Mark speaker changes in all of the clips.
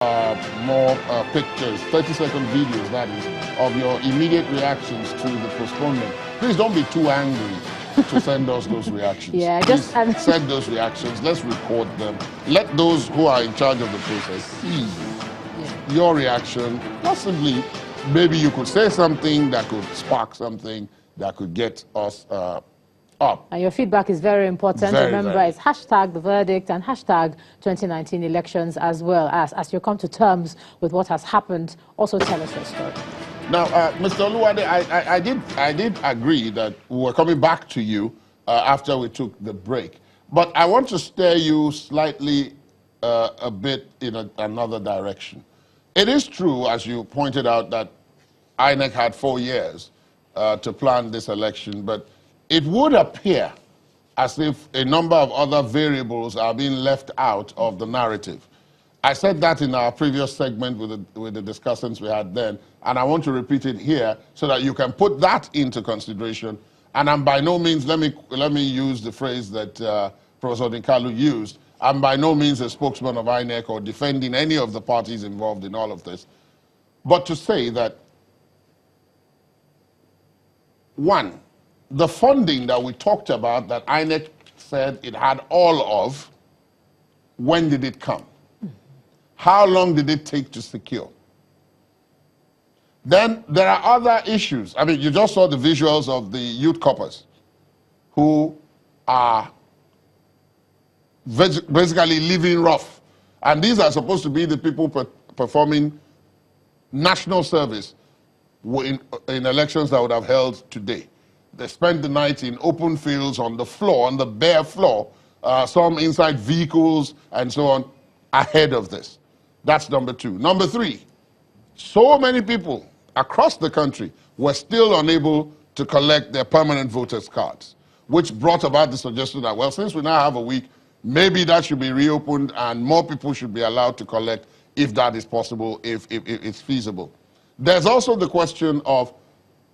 Speaker 1: more pictures, 30-second videos, that is, of your immediate reactions to the postponement. Please don't be too angry to send us those reactions.
Speaker 2: Yeah,
Speaker 1: Please send those reactions. Let's record them. Let those who are in charge of the process see your reaction. Possibly, maybe you could say something that could spark something that could get us up.
Speaker 2: And your feedback is very important. Remember, it's hashtag the verdict and hashtag 2019 elections as well. As you come to terms with what has happened, also tell us your story.
Speaker 1: Now, Mr. Oluwade, I did agree that we were coming back to you after we took the break. But I want to steer you slightly a bit in another direction. It is true, as you pointed out, that INEC had 4 years to plan this election, but it would appear as if a number of other variables are being left out of the narrative. I said that in our previous segment with the discussants we had then, and I want to repeat it here so that you can put that into consideration. And I'm by no means, let me use the phrase that Professor Dinkalu used, I'm by no means a spokesman of INEC or defending any of the parties involved in all of this, but to say that, one, the funding that we talked about that INEC said it had all of, when did it come? How long did it take to secure? Then there are other issues. I mean, you just saw the visuals of the youth corpers who are basically living rough. And these are supposed to be the people performing national service in elections that would have held today. They spent the night in open fields, on the floor, on the bare floor, some inside vehicles and so on, ahead of this. That's number two. Number three, so many people across the country were still unable to collect their permanent voters' cards, which brought about the suggestion that, well, since we now have a week, maybe that should be reopened and more people should be allowed to collect if that is possible, if it's feasible. There's also the question of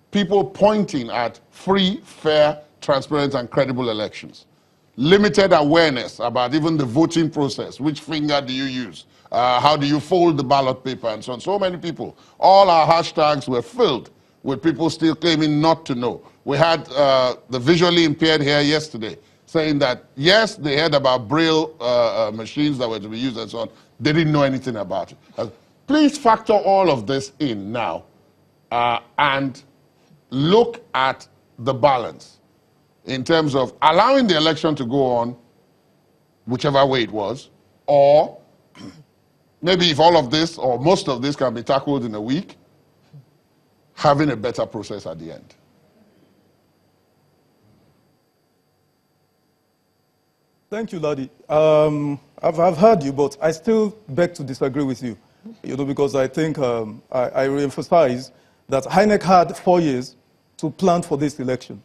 Speaker 1: people pointing at free, fair, transparent, and credible elections. Limited awareness about even the voting process. Which finger do you use? How do you fold the ballot paper and so on? So many people. All our hashtags were filled with people still claiming not to know. We had the visually impaired here yesterday saying that, yes, they heard about Braille machines that were to be used and so on. They didn't know anything about it. Please factor all of this in now and look at the balance in terms of allowing the election to go on, whichever way it was, or maybe if all of this or most of this can be tackled in a week, having a better process at the end.
Speaker 3: Thank you, Ladi. I've heard you, but I still beg to disagree with you, because I think I reemphasize that INEC had 4 years to plan for this election.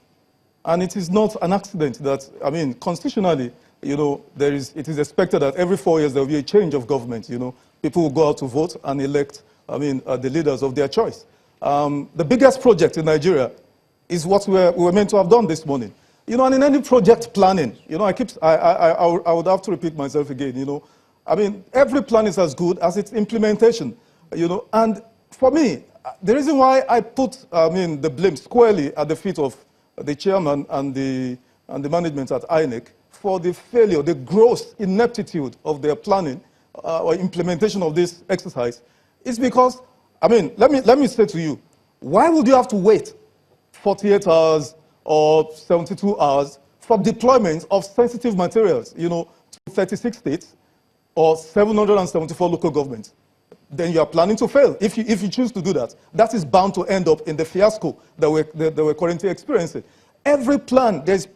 Speaker 3: And it is not an accident that, I mean, constitutionally, it is expected that every 4 years there will be a change of government, People will go out to vote and elect, the leaders of their choice. The biggest project in Nigeria is what we were meant to have done this morning. And in any project planning, I would have to repeat myself again, every plan is as good as its implementation, And for me, the reason why I put, the blame squarely at the feet of the chairman and the management at INEC for the failure, the gross ineptitude of their planning or implementation of this exercise is because, let me say to you, why would you have to wait 48 hours or 72 hours for deployment of sensitive materials, to 36 states or 774 local governments? Then you are planning to fail. If you choose to do that, that is bound to end up in the fiasco that we're currently experiencing. Every plan, there's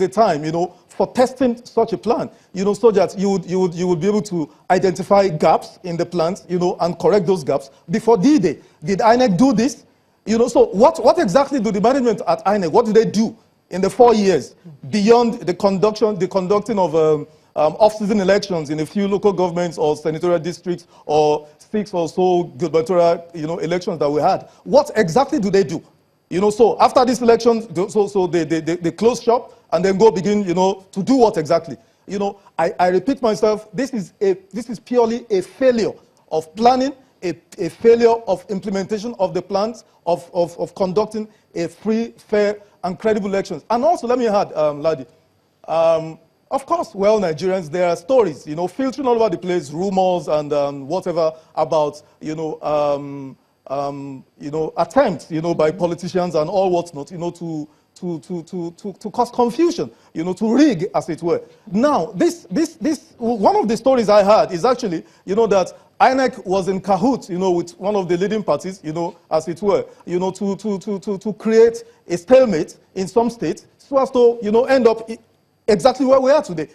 Speaker 3: a time, for testing such a plan, so that you would be able to identify gaps in the plans, and correct those gaps before D-Day. Did INEC do this? So what exactly do the management at INEC, what do they do in the 4 years beyond the conducting of off-season elections in a few local governments or senatorial districts or 6 or so gubernatorial, elections that we had? What exactly do they do? So after this election, they close shop and then go begin, to do what exactly? I repeat myself, this is purely a failure of planning, a failure of implementation of the plans of conducting a free, fair, and credible elections. And also, let me add, Ladi, of course, well, Nigerians, there are stories, filtering all over the place, rumors and whatever about, attempts, by politicians and all whatnot, to cause confusion, to rig, as it were. Now, this one of the stories I heard is actually, that INEC was in cahoots, with one of the leading parties, as it were, to create a stalemate in some states so as to, end up exactly where we are today.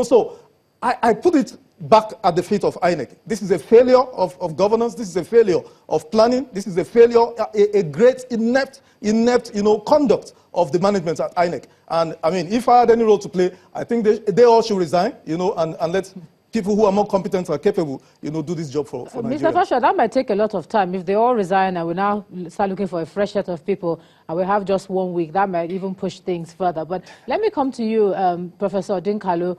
Speaker 3: So I put it back at the feet of INEC. This is a failure of governance. This is a failure of planning. This is a failure, a great inept, conduct of the management at INEC. And I mean, if I had any role to play, I think they all should resign, and let people who are more competent or capable, do this job for Nigeria.
Speaker 2: Mr. Fasher, that might take a lot of time. If they all resign and we now start looking for a fresh set of people and we have just 1 week, that might even push things further. But let me come to you, Professor Dinkalu.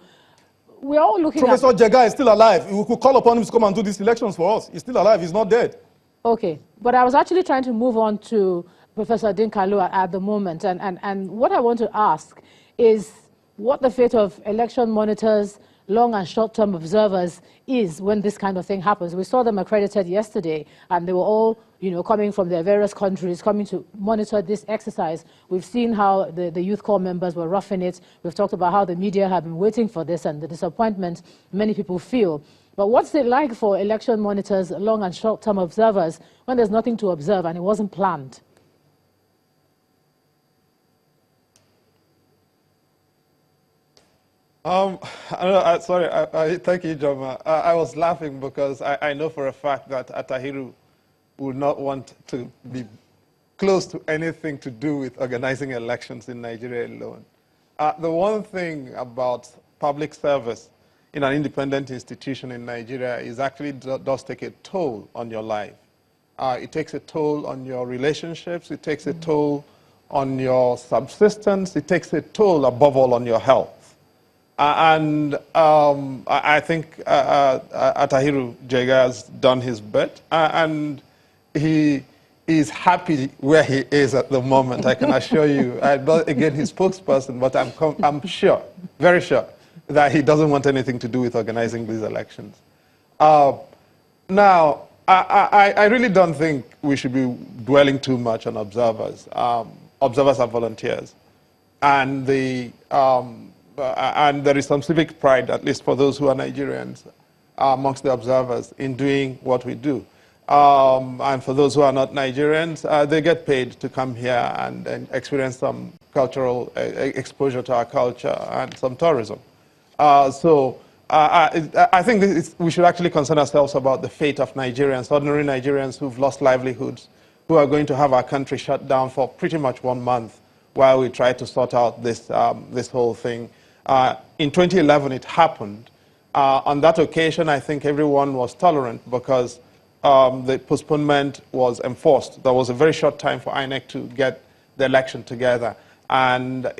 Speaker 2: We're all looking
Speaker 3: Professor Jega is still alive. We could call upon him to come and do these elections for us. He's still alive. He's not dead.
Speaker 2: Okay. But I was actually trying to move on to Professor Dinkalu at the moment. And what I want to ask is what the fate of election monitors, long and short-term observers is when this kind of thing happens. We saw them accredited yesterday, and they were all, coming from their various countries, coming to monitor this exercise. We've seen how the youth corps members were roughing it. We've talked about how the media have been waiting for this and the disappointment many people feel. But what's it like for election monitors, long and short-term observers, when there's nothing to observe and it wasn't planned?
Speaker 4: Sorry, thank you, Joma. I was laughing because I know for a fact that Atahiru would not want to be close to anything to do with organizing elections in Nigeria alone. The one thing about public service in an independent institution in Nigeria is actually does take a toll on your life. It takes a toll on your relationships. It takes a toll on your subsistence. It takes a toll, above all, on your health. I think Atahiru Jega has done his bit, and he is happy where he is at the moment, I can assure you. I'm not, again, his spokesperson, but I'm sure, very sure, that he doesn't want anything to do with organizing these elections. Now, I really don't think we should be dwelling too much on observers. Observers are volunteers. And there is some civic pride, at least for those who are Nigerians, amongst the observers in doing what we do. And for those who are not Nigerians, they get paid to come here and experience some cultural exposure to our culture and some tourism. I think we should actually concern ourselves about the fate of Nigerians, ordinary Nigerians who've lost livelihoods, who are going to have our country shut down for pretty much 1 month while we try to sort out this whole thing. In 2011, it happened. On that occasion, I think everyone was tolerant because the postponement was enforced. There was a very short time for INEC to get the election together. But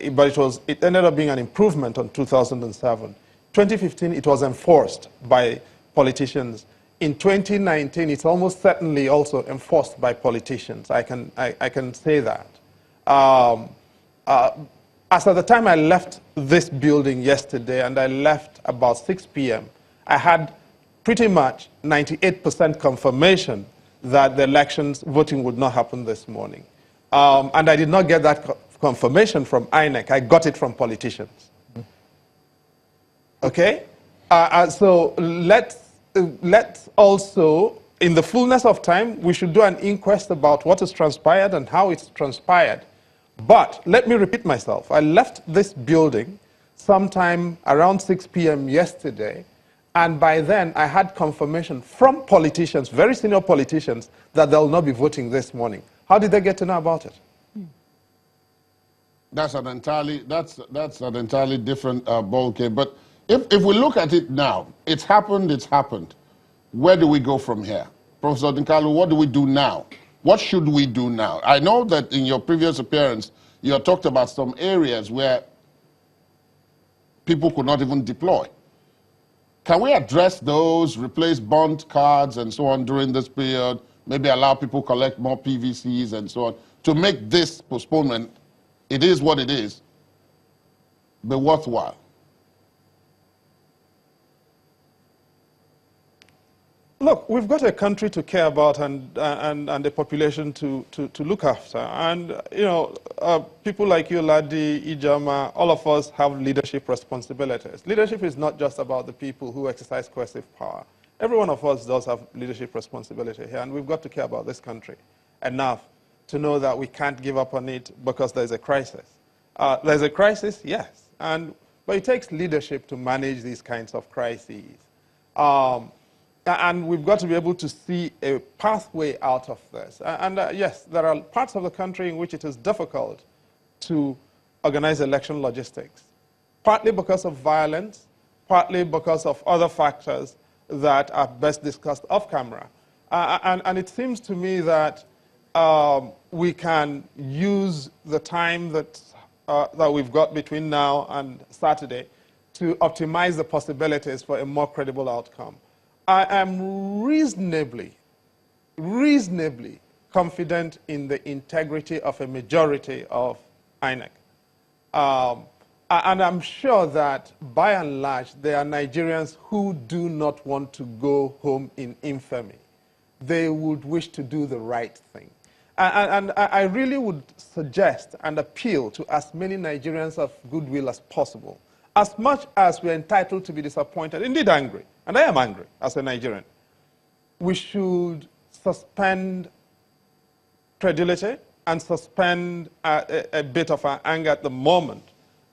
Speaker 4: it ended up being an improvement on 2007. 2015, it was enforced by politicians. In 2019, it's almost certainly also enforced by politicians. I can say that. As at the time I left this building yesterday, and I left about 6 p.m., I had pretty much 98% confirmation that the elections voting would not happen this morning. And I did not get that confirmation from INEC. I got it from politicians. Okay? So let's also, in the fullness of time, we should do an inquest about what has transpired and how it's transpired. But let me repeat myself. I left this building sometime around 6 p.m. yesterday, and by then I had confirmation from politicians, very senior politicians, that they'll not be voting this morning. How did they get to know about it?
Speaker 1: That's an entirely different ballgame. But if we look at it now, it's happened, it's happened. Where do we go from here? Professor Dinkalu, what do we do now? What should we do now? I know that in your previous appearance, you had talked about some areas where people could not even deploy. Can we address those, replace bond cards and so on during this period, maybe allow people collect more PVCs and so on, to make this postponement, it is what it is, be worthwhile?
Speaker 4: Look, we've got a country to care about and a population to look after. And, you know, people like you, Ladi, Ijama, all of us have leadership responsibilities. Leadership is not just about the people who exercise coercive power. Every one of us does have leadership responsibility here, and we've got to care about this country enough to know that we can't give up on it because there's a crisis. There's a crisis, yes, but it takes leadership to manage these kinds of crises. And we've got to be able to see a pathway out of this. Yes, there are parts of the country in which it is difficult to organize election logistics, partly because of violence, partly because of other factors that are best discussed off camera. And it seems to me that we can use the time that we've got between now and Saturday to optimize the possibilities for a more credible outcome. I am reasonably confident in the integrity of a majority of INEC. And I'm sure that, by and large, there are Nigerians who do not want to go home in infamy. They would wish to do the right thing. And I really would suggest and appeal to as many Nigerians of goodwill as possible. As much as we're entitled to be disappointed, indeed angry, and I am angry as a Nigerian, we should suspend credulity and suspend a bit of our anger at the moment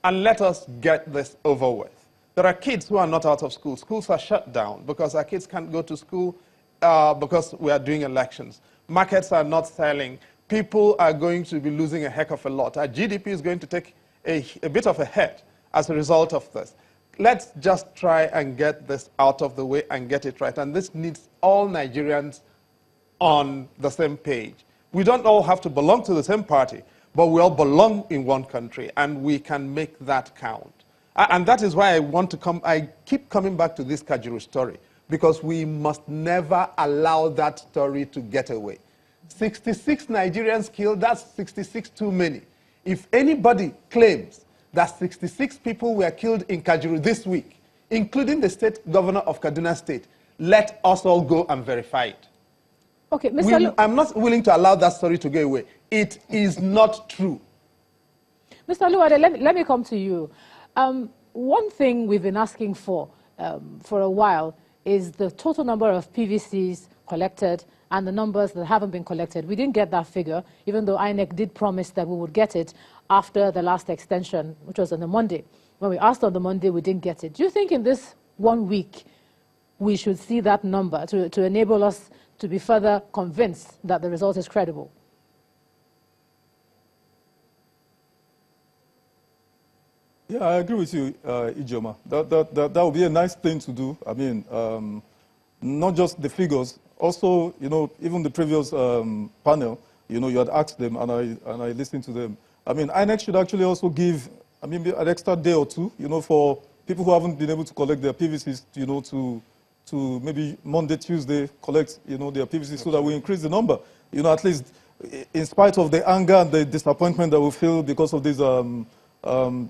Speaker 4: and let us get this over with. There are kids who are not out of school. Schools are shut down because our kids can't go to school because we are doing elections. Markets are not selling. People are going to be losing a heck of a lot. Our GDP is going to take a bit of a hit as a result of this. Let's just try and get this out of the way and get it right. And this needs all Nigerians on the same page. We don't all have to belong to the same party, but we all belong in one country, and we can make that count. And that is why I keep coming back to this Kajuru story, because we must never allow that story to get away. 66 Nigerians killed, that's 66 too many. If anybody claims that 66 people were killed in Kajuru this week, including the state governor of Kaduna State, let us all go and verify it.
Speaker 2: Okay, Mr.
Speaker 4: I'm not willing to allow that story to go away. It is not true.
Speaker 2: Mr. Oluwade, let me come to you. One thing we've been asking for a while is the total number of PVCs collected and the numbers that haven't been collected. We didn't get that figure, even though INEC did promise that we would get it after the last extension, which was on the Monday. When we asked on the Monday, we didn't get it. Do you think in this 1 week we should see that number to enable us to be further convinced that the result is credible?
Speaker 3: Yeah, I agree with you, Ijoma. That would be a nice thing to do. I mean, not just the figures, also, you know, even the previous panel, you know, you had asked them and I listened to them. I mean, INEC should actually also give, I mean, an extra day or two, you know, for people who haven't been able to collect their PVCs, you know, to maybe Monday, Tuesday, collect, you know, their PVCs so that we increase the number. You know, at least in spite of the anger and the disappointment that we feel because of this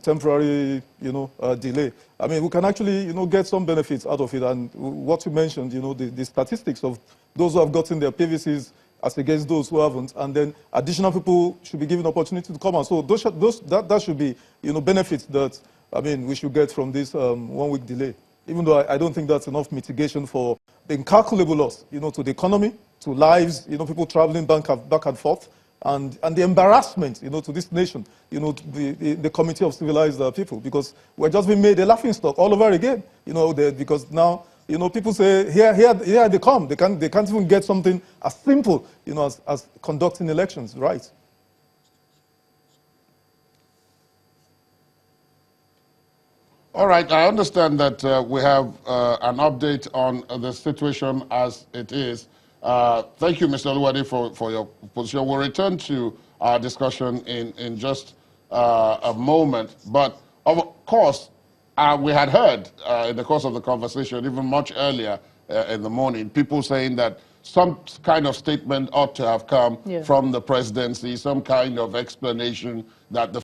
Speaker 3: temporary, you know, delay. I mean, we can actually, you know, get some benefits out of it. And what you mentioned, you know, the statistics of those who have gotten their PVCs as against those who haven't, and then additional people should be given opportunity to come out. So that should be, you know, benefits that, I mean, we should get from this 1 week delay. Even though I don't think that's enough mitigation for the incalculable loss, you know, to the economy, to lives, you know, people traveling back and forth, and the embarrassment, you know, to this nation, you know, the Committee of Civilized People, because we're just being made a laughingstock all over again, you know, because now, you know, people say, here they come. They can't even get something as simple, you know, as conducting elections, right?
Speaker 1: All right, I understand that we have an update on the situation as it is. Thank you, Mr. Oluwade, for your position. We'll return to our discussion in just a moment. But, of course, We had heard in the course of the conversation, even much earlier in the morning, people saying that some kind of statement ought to have come from the presidency, some kind of explanation that the